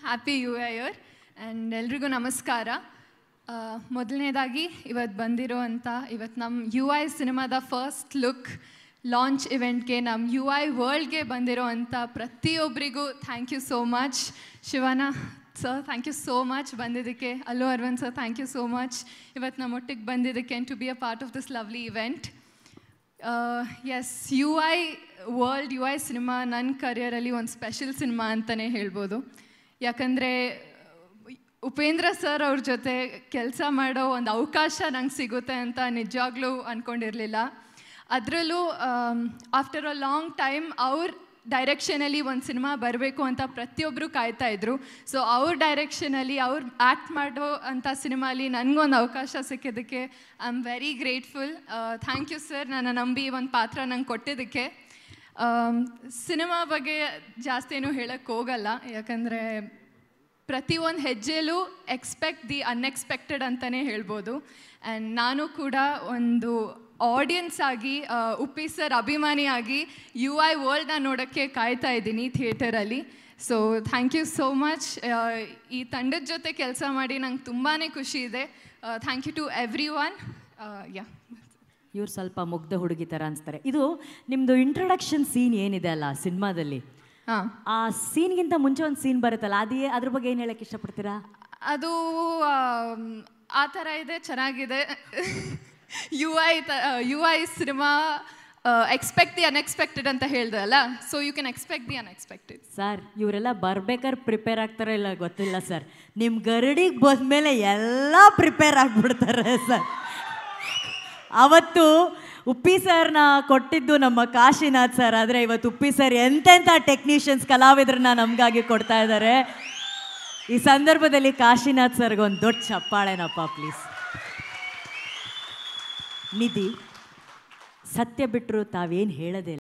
Happy you here and ಎಲ್ರಿಗೂ ನಮಸ್ಕಾರ. ಮೊದಲನೇದಾಗಿ ಇವತ್ತು ಬಂದಿರೋ ಇವತ್ತು ನಮ್ಮ ಯು ಐ ಸಿನಿಮಾದ ಫಸ್ಟ್ ಲುಕ್ ಲಾಂಚ್ ಇವೆಂಟ್ಗೆ ನಮ್ಮ ಯು ಐ ವರ್ಲ್ಡ್ಗೆ ಬಂದಿರೋ ಪ್ರತಿಯೊಬ್ಬರಿಗೂ thank you so much. Shivanna sir thank you so much ಬಂದಿದ್ದಕ್ಕೆ. Allu Aravind sir thank you so much ಇವತ್ತು ನಮ್ಮ ಒಟ್ಟಿಗೆ ಬಂದಿದ್ದಕ್ಕೆ and to be a part of this lovely event. Yes, U I world, U I cinema ನನ್ನ ಕರಿಯರಲ್ಲಿ ಒಂದು ಸ್ಪೆಷಲ್ ಸಿನಿಮಾ ಅಂತಲೇ ಹೇಳ್ಬೋದು. ಯಾಕಂದರೆ ಉಪೇಂದ್ರ ಸರ್ ಅವ್ರ ಜೊತೆ ಕೆಲಸ ಮಾಡೋ ಒಂದು ಅವಕಾಶ ನಂಗೆ ಸಿಗುತ್ತೆ ಅಂತ ನಿಜವಾಗ್ಲೂ ಅಂದ್ಕೊಂಡಿರಲಿಲ್ಲ. ಅದರಲ್ಲೂ ಆಫ್ಟರ್ ಅ ಲಾಂಗ್ ಟೈಮ್ ಅವ್ರ ಡೈರೆಕ್ಷನಲ್ಲಿ ಒಂದು ಸಿನಿಮಾ ಬರಬೇಕು ಅಂತ ಪ್ರತಿಯೊಬ್ಬರು ಕಾಯ್ತಾಯಿದ್ರು. ಸೊ ಅವ್ರ ಡೈರೆಕ್ಷನಲ್ಲಿ ಅವ್ರು ಆ್ಯಕ್ಟ್ ಮಾಡೋ ಅಂಥ ಸಿನಿಮಾಲಿ ನನಗೊಂದು ಅವಕಾಶ ಸಿಕ್ಕಿದ್ದಕ್ಕೆ I am very grateful. Thank you sir, ನನ್ನ ನಂಬಿ ಒಂದು ಪಾತ್ರ ನಂಗೆ ಕೊಟ್ಟಿದ್ದಕ್ಕೆ. ಸಿನಿಮಾ ಬಗ್ಗೆ ಜಾಸ್ತಿ ಏನೂ ಹೇಳೋಕ್ಕೆ ಹೋಗಲ್ಲ, ಯಾಕಂದರೆ ಪ್ರತಿಯೊಂದು ಹೆಜ್ಜೆಯಲ್ಲೂ ಎಕ್ಸ್ಪೆಕ್ಟ್ ದಿ ಅನ್ಎಕ್ಸ್ಪೆಕ್ಟೆಡ್ ಅಂತಲೇ ಹೇಳ್ಬೋದು. ಆ್ಯಂಡ್ ನಾನು ಕೂಡ ಒಂದು ಆಡಿಯನ್ಸ್ ಆಗಿ ಉಪ್ಪಿ ಸರ್ ಅಭಿಮಾನಿಯಾಗಿ ಯು ಐ ವರ್ಲ್ಡ್ನ ನೋಡೋಕ್ಕೆ ಕಾಯ್ತಾ ಇದ್ದೀನಿ ಥಿಯೇಟರಲ್ಲಿ. So thank you so much. ಈ ತಂಡದ ಜೊತೆ ಕೆಲಸ ಮಾಡಿ ನಂಗೆ ತುಂಬಾ ಖುಷಿ ಇದೆ. Thank you to everyone. Yeah, ಇವ್ರು ಸ್ವಲ್ಪ ಮುಗ್ಧ ಹುಡುಗಿ ಥರ ಅನಿಸ್ತಾರೆ. ಇದು ನಿಮ್ಮದು ಇಂಟ್ರೊಡಕ್ಷನ್ ಸೀನ್ ಏನಿದೆ ಅಲ್ಲ ಸಿನಿಮಾದಲ್ಲಿ, ಆ ಸೀನ್ಗಿಂತ ಮುಂಚೆ ಒಂದು ಸೀನ್ ಬರುತ್ತಲ್ಲ, ಅದ್ರ ಬಗ್ಗೆ ಏನು ಹೇಳಕ್ಕೆ ಇಷ್ಟಪಡ್ತೀರಾ? ಅದು ಆ ಥರ ಇದೆ, ಚೆನ್ನಾಗಿದೆ. U I cinema expect the unexpected ಅಂತ ಹೇಳ್ದಲ್ಲ, so you can expect the unexpected. Sir, ಇವರೆಲ್ಲ ಬರ್ಬೇಕಾದ್ರೆ ಪ್ರಿಪೇರ್ ಆಗ್ತಾರೋ ಇಲ್ಲ ಗೊತ್ತಿಲ್ಲ ಸರ್. ನಿಮ್ಮ ಗರಡಿಗೆ ಬಂದಮೇಲೆ ಎಲ್ಲ ಪ್ರಿಪೇರ್ ಆಗಿಬಿಡ್ತಾರೆ ಸರ್. ಅವತ್ತು ಉಪ್ಪಿ ಸರ್ನ ಕೊಟ್ಟಿದ್ದು ನಮ್ಮ ಕಾಶಿನಾಥ್ ಸರ್, ಆದರೆ ಇವತ್ತು ಉಪ್ಪಿ ಸರ್ ಎಂತೆಂಥ ಟೆಕ್ನಿಷಿಯನ್ಸ್ ಕಲಾವಿದ್ರನ್ನ ನಮಗಾಗಿ ಕೊಡ್ತಾ ಇದ್ದಾರೆ. ಈ ಸಂದರ್ಭದಲ್ಲಿ ಕಾಶಿನಾಥ್ ಸರ್ಗೆ ಒಂದು ದೊಡ್ಡ ಚಪ್ಪಾಳೆನಪ್ಪ ಪ್ಲೀಸ್. ನಿಧಿ, ಸತ್ಯ ಬಿಟ್ಟರು ತಾವೇನು ಹೇಳೋದೇ